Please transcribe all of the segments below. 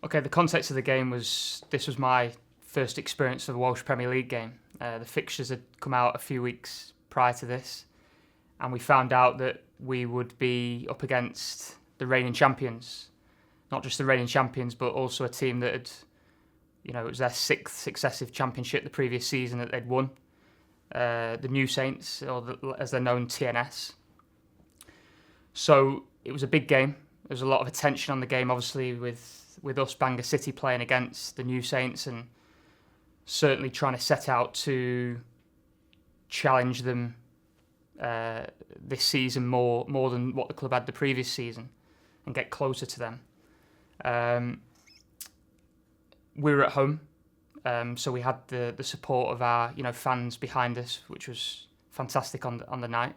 Okay, the context of the game was this was my first experience of a Welsh Premier League game. The fixtures had come out a few weeks prior to this, and we found out that we would be up against the reigning champions. Not just the reigning champions, but also a team that had, it was their sixth successive championship the previous season that they'd won. The New Saints, as they're known, TNS. So it was a big game. There was a lot of attention on the game, obviously, with us, Bangor City, playing against the New Saints and certainly trying to set out to challenge them this season more than what the club had the previous season and get closer to them. We were at home, so we had the support of our fans behind us, which was fantastic on the night.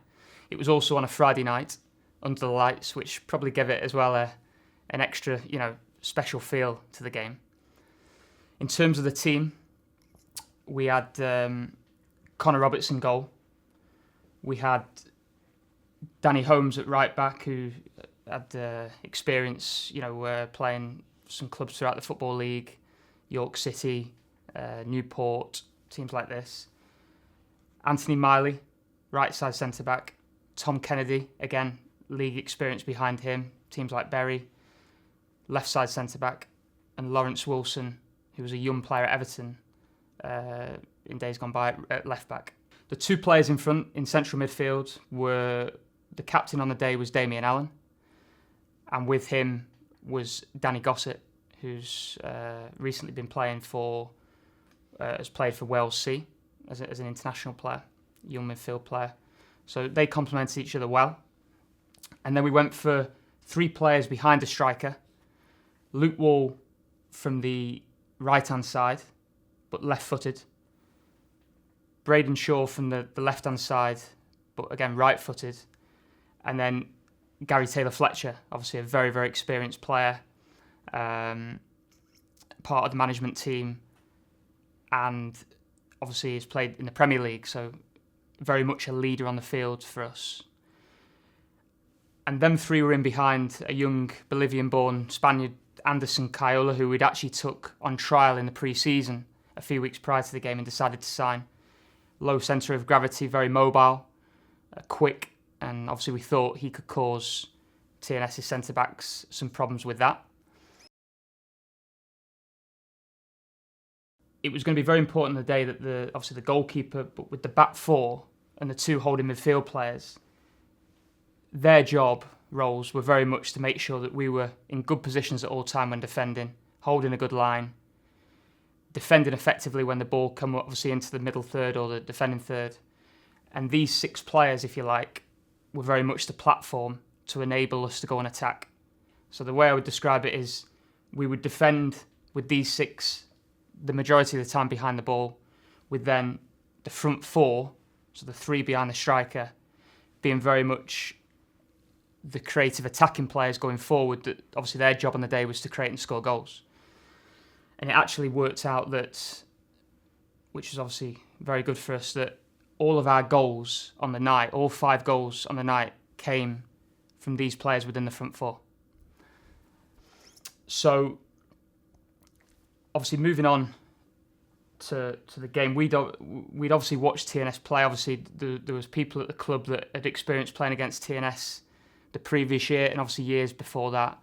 It was also on a Friday night under the lights, which probably gave it as well an extra special feel to the game. In terms of the team, we had Connor Roberts in goal. We had Danny Holmes at right back, who had experience, playing some clubs throughout the Football League, York City, Newport, teams like this. Anthony Miley, right side centre back. Tom Kennedy, again, league experience behind him, teams like Bury. Left side centre back, and Lawrence Wilson, who was a young player at Everton in days gone by at left back. The two players in front in central midfield were, the captain on the day was Damien Allen, and with him was Danny Gossett, who's recently been playing has played for Welsh City as an international player, young midfield player. So they complemented each other well. And then we went for three players behind the striker. Luke Wall from the right-hand side, but left-footed. Braden Shaw from the left-hand side, but again right-footed. And then Gary Taylor-Fletcher, obviously a very, very experienced player, part of the management team, and obviously has played in the Premier League, so very much a leader on the field for us. And them three were in behind a young Bolivian-born Spaniard, Anderson Caiola, who we'd actually took on trial in the pre-season a few weeks prior to the game and decided to sign. Low centre of gravity, very mobile, quick, and obviously we thought he could cause TNS's centre-backs some problems with that. It was going to be very important on the day that the goalkeeper, but with the back four and the two holding midfield players, their job roles were very much to make sure that we were in good positions at all time when defending, holding a good line, defending effectively when the ball come obviously into the middle third or the defending third. And these six players, if you like, were very much the platform to enable us to go and attack. So the way I would describe it is we would defend with these six the majority of the time behind the ball, with then the front four, so the three behind the striker, being very much the creative attacking players going forward, that obviously their job on the day was to create and score goals. And it actually worked out that, which is obviously very good for us, that all of our goals on the night, all 5 goals on the night, came from these players within the front four. So obviously moving on to the game, we'd obviously watched TNS play. Obviously there was people at the club that had experienced playing against TNS the previous year and obviously years before that.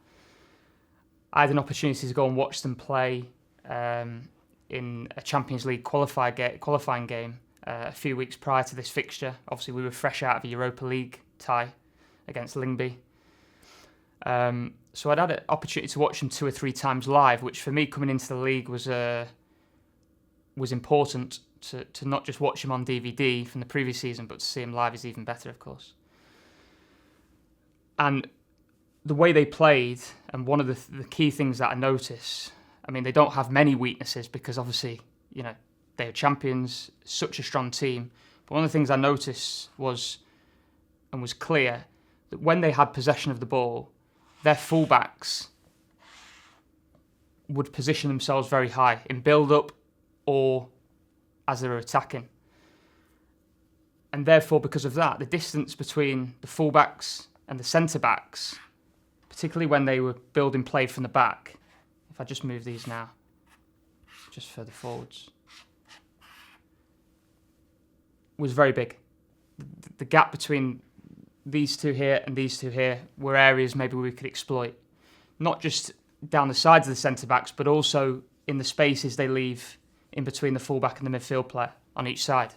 I had an opportunity to go and watch them play in a Champions League qualifying game a few weeks prior to this fixture. Obviously we were fresh out of a Europa League tie against Lyngby. So I'd had an opportunity to watch them 2 or 3 times live, which for me coming into the league was important to not just watch them on DVD from the previous season, but to see them live is even better, of course. And the way they played, and one of the key things that I notice, I mean, they don't have many weaknesses because obviously, they are champions, such a strong team. But one of the things I noticed was clear, that when they had possession of the ball, their fullbacks would position themselves very high in build-up or as they were attacking. And therefore, because of that, the distance between the fullbacks and the centre-backs, particularly when they were building play from the back, if I just move these now, just further forwards, was very big. The gap between these two here and these two here were areas maybe we could exploit. Not just down the sides of the centre-backs, but also in the spaces they leave in between the full-back and the midfield player on each side.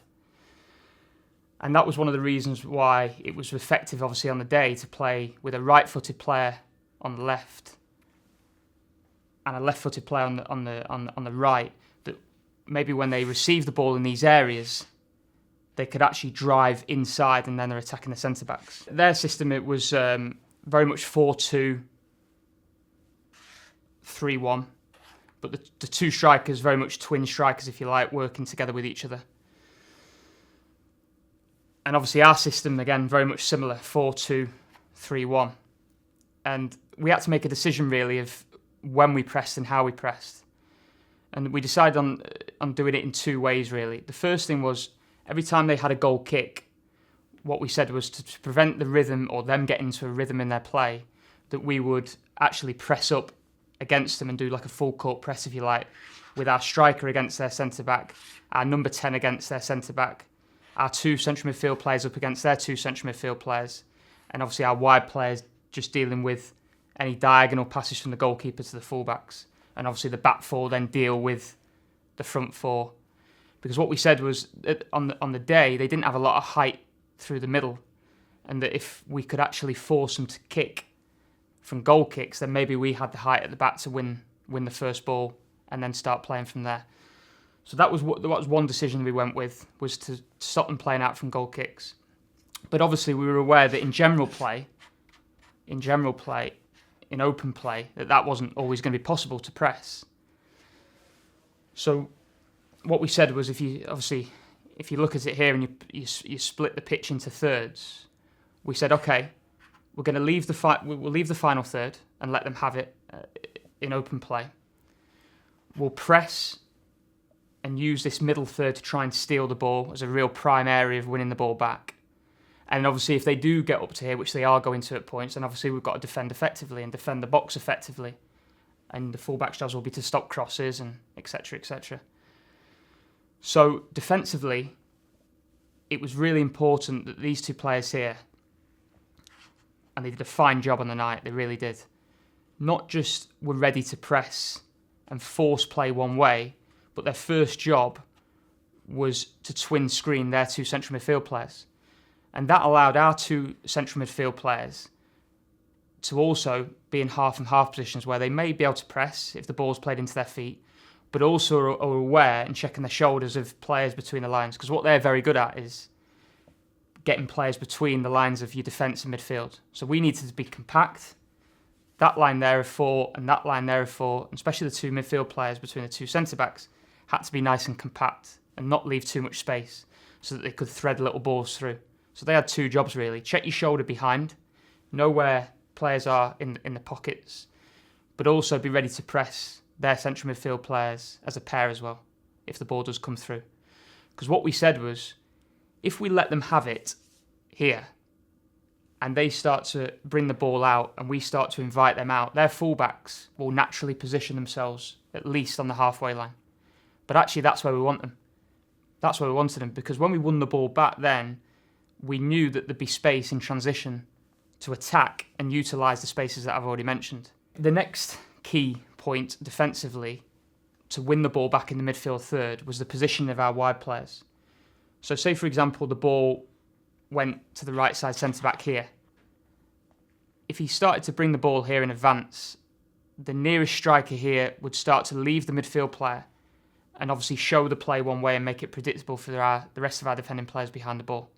And that was one of the reasons why it was effective, obviously, on the day to play with a right-footed player on the left and a left-footed player on the right. That maybe when they receive the ball in these areas, they could actually drive inside and then they're attacking the centre-backs. Their system, it was very much 4-2-3-1, but the two strikers, very much twin strikers, if you like, working together with each other. And obviously our system, again, very much similar, 4-2-3-1. And we had to make a decision, really, of when we pressed and how we pressed. And we decided on doing it in two ways, really. The first thing was, every time they had a goal kick, what we said was to prevent the rhythm or them getting into a rhythm in their play, that we would actually press up against them and do like a full court press, if you like, with our striker against their centre-back, our number 10 against their centre-back, our two central midfield players up against their two central midfield players, and obviously our wide players just dealing with any diagonal passes from the goalkeeper to the fullbacks. And obviously the back four then deal with the front four. Because what we said was that on the day, they didn't have a lot of height through the middle, and that if we could actually force them to kick from goal kicks, then maybe we had the height at the back to win the first ball and then start playing from there. So that was one decision we went with, was to stop them playing out from goal kicks. But obviously we were aware that in general play, in open play, that wasn't always going to be possible to press. So what we said was, if you look at it here and you split the pitch into thirds, we said, okay, we're going to leave we'll leave the final third and let them have it in open play. We'll press and use this middle third to try and steal the ball as a real prime area of winning the ball back. And obviously if they do get up to here, which they are going to at points, then obviously we've got to defend effectively and defend the box effectively. And the fullback's jobs will be to stop crosses and etc., etc. So defensively, it was really important that these two players here, and they did a fine job on the night, they really did, not just were ready to press and force play one way, but their first job was to twin screen their two central midfield players. And that allowed our two central midfield players to also be in half and half positions where they may be able to press if the ball's played into their feet, but also are aware and checking the shoulders of players between the lines. Because what they're very good at is getting players between the lines of your defence and midfield. So we needed to be compact. That line there of four and that line there of four, and especially the two midfield players between the two centre-backs, had to be nice and compact and not leave too much space so that they could thread little balls through. So they had two jobs, really. Check your shoulder behind, know where players are in the pockets, but also be ready to press their central midfield players as a pair as well, if the ball does come through. Because what we said was, if we let them have it here, and they start to bring the ball out, and we start to invite them out, their fullbacks will naturally position themselves at least on the halfway line. But actually, that's where we want them. That's where we wanted them, because when we won the ball back then, we knew that there'd be space in transition to attack and utilise the spaces that I've already mentioned. The next key point defensively to win the ball back in the midfield third was the position of our wide players. So say, for example, the ball went to the right side centre-back here. If he started to bring the ball here in advance, the nearest striker here would start to leave the midfield player and obviously show the play one way and make it predictable for the rest of our defending players behind the ball.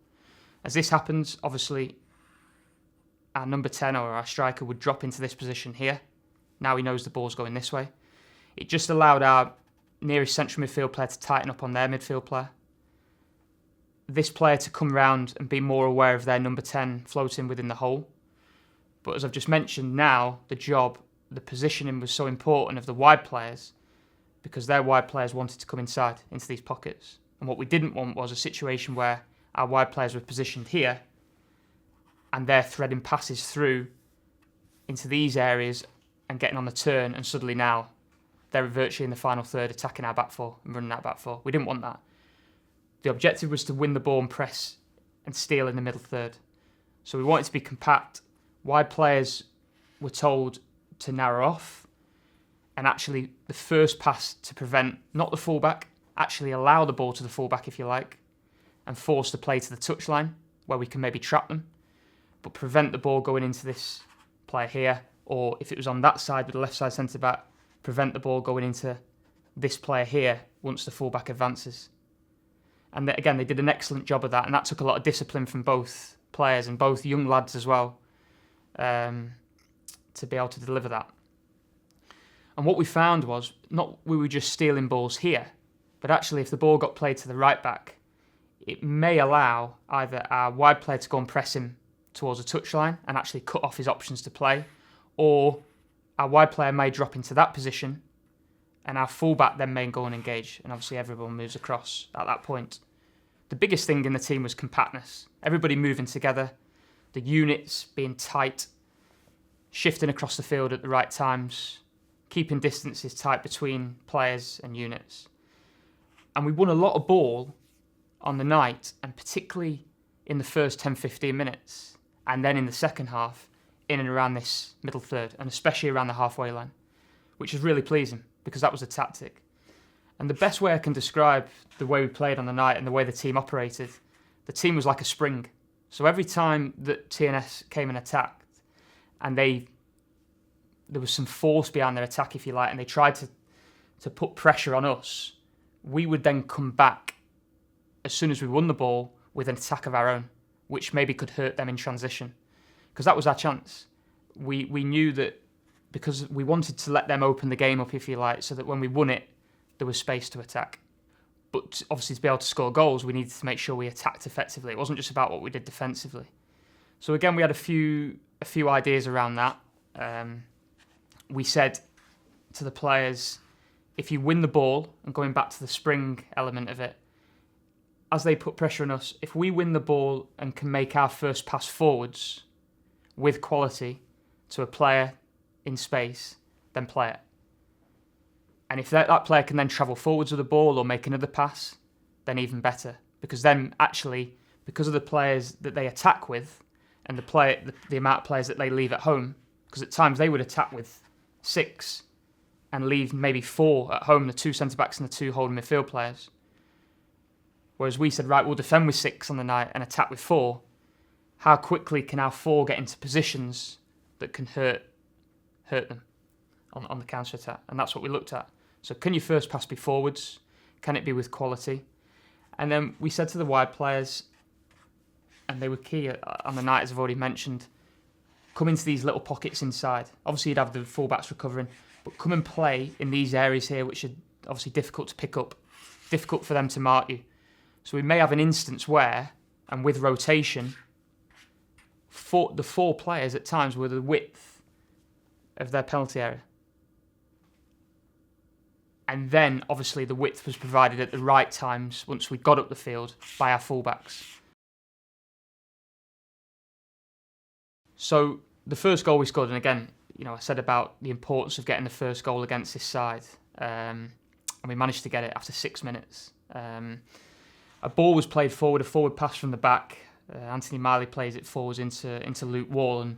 As this happens, obviously, our number 10 or our striker would drop into this position here. Now he knows the ball's going this way. It just allowed our nearest central midfield player to tighten up on their midfield player. This player to come round and be more aware of their number 10 floating within the hole. But as I've just mentioned, now the positioning was so important of the wide players, because their wide players wanted to come inside into these pockets. And what we didn't want was a situation where our wide players were positioned here and they're threading passes through into these areas and getting on the turn, and suddenly now they're virtually in the final third attacking our back four and running our back four. We didn't want that. The objective was to win the ball and press and steal in the middle third. So we wanted to be compact. Wide players were told to narrow off, and actually the first pass to prevent, not the fullback, actually allow the ball to the fullback if you like, and force the play to the touchline where we can maybe trap them, but prevent the ball going into this player here, or if it was on that side with the left side centre back, prevent the ball going into this player here once the fullback advances. And again, they did an excellent job of that, and that took a lot of discipline from both players and both young lads as well, to be able to deliver that. And what we found was, not we were just stealing balls here, but actually if the ball got played to the right back, it may allow either our wide player to go and press him towards a touchline and actually cut off his options to play, or our wide player may drop into that position and our fullback then may go and engage, and obviously everyone moves across at that point. The biggest thing in the team was compactness. Everybody moving together, the units being tight, shifting across the field at the right times, keeping distances tight between players and units. And we won a lot of ball on the night, and particularly in the first 10-15 minutes, and then in the second half, in and around this middle third, and especially around the halfway line, which is really pleasing because that was a tactic. And the best way I can describe the way we played on the night and the way the team operated, the team was like a spring. So every time that TNS came and attacked, and there was some force behind their attack, if you like, and they tried to put pressure on us, we would then come back as soon as we won the ball with an attack of our own, which maybe could hurt them in transition. Because that was our chance. We knew that because we wanted to let them open the game up, if you like, so that when we won it, there was space to attack. But obviously to be able to score goals, we needed to make sure we attacked effectively. It wasn't just about what we did defensively. So again, we had a few ideas around that. We said to the players, if you win the ball, and going back to the spring element of it, as they put pressure on us, if we win the ball and can make our first pass forwards with quality to a player in space, then play it. And if that player can then travel forwards with the ball or make another pass, then even better. Because then actually, because of the players that they attack with and the amount of players that they leave at home, because at times they would attack with 6 and leave maybe 4 at home, the 2 centre-backs and the 2 holding midfield players. Whereas we said, right, we'll defend with 6 on the night and attack with 4. How quickly can our 4 get into positions that can hurt them on the counter-attack? And that's what we looked at. So can your first pass be forwards? Can it be with quality? And then we said to the wide players, and they were key on the night, as I've already mentioned, come into these little pockets inside. Obviously, you'd have the fullbacks recovering, but come and play in these areas here, which are obviously difficult to pick up, difficult for them to mark you. So we may have an instance where, and with rotation, the 4 players at times were the width of their penalty area. And then, obviously, the width was provided at the right times once we got up the field by our fullbacks. So the first goal we scored, and again, I said about the importance of getting the first goal against this side, and we managed to get it after 6 minutes. A ball was played forward, a forward pass from the back. Anthony Miley plays it forwards into Luke Wall, and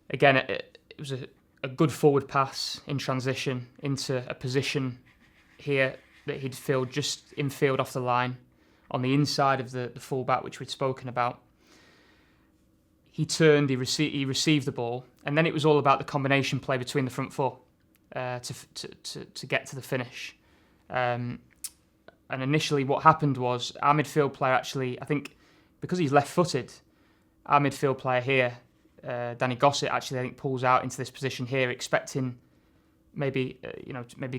again, it was a good forward pass in transition into a position here that he'd filled just infield off the line on the inside of the fullback, which we'd spoken about. He turned, he received the ball, and then it was all about the combination play between the front 4 to get to the finish. And initially what happened was our midfield player actually, I think because he's left-footed, our midfield player here, Danny Gossett, actually I think pulls out into this position here, expecting maybe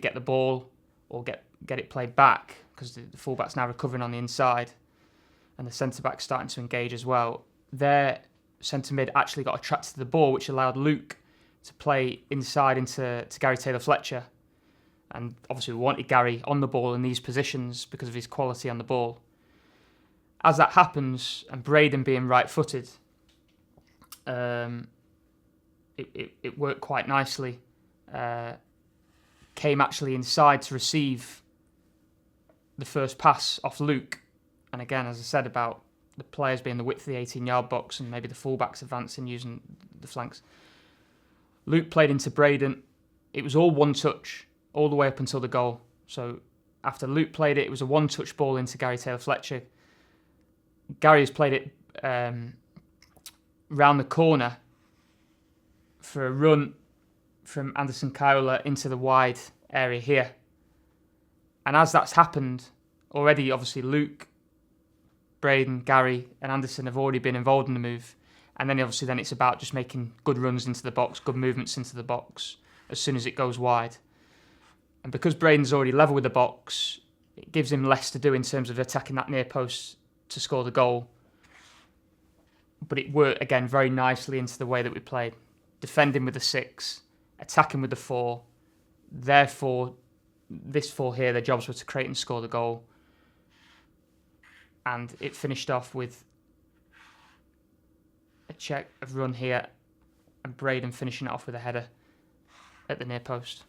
get the ball or get it played back, because the fullback's now recovering on the inside and the centre-back's starting to engage as well. Their centre-mid actually got attracted to the ball, which allowed Luke to play inside into Gary Taylor-Fletcher. And obviously we wanted Gary on the ball in these positions because of his quality on the ball. As that happens, and Braden being right-footed, it worked quite nicely. came actually inside to receive the first pass off Luke. And again, as I said about the players being the width of the 18-yard box and maybe the fullbacks advancing using the flanks, Luke played into Braden. It was all one touch all the way up until the goal. So after Luke played it, it was a one-touch ball into Gary Taylor-Fletcher. Gary has played it round the corner for a run from Anderson Kiola into the wide area here. And as that's happened, already obviously Luke, Braden, Gary and Anderson have already been involved in the move. And then obviously then it's about just making good runs into the box, good movements into the box as soon as it goes wide. And because Braden's already level with the box, it gives him less to do in terms of attacking that near post to score the goal. But it worked, again, very nicely into the way that we played. Defending with the 6, attacking with the 4. Therefore, this 4 here, their jobs were to create and score the goal. And it finished off with a check of run here and Braden finishing it off with a header at the near post.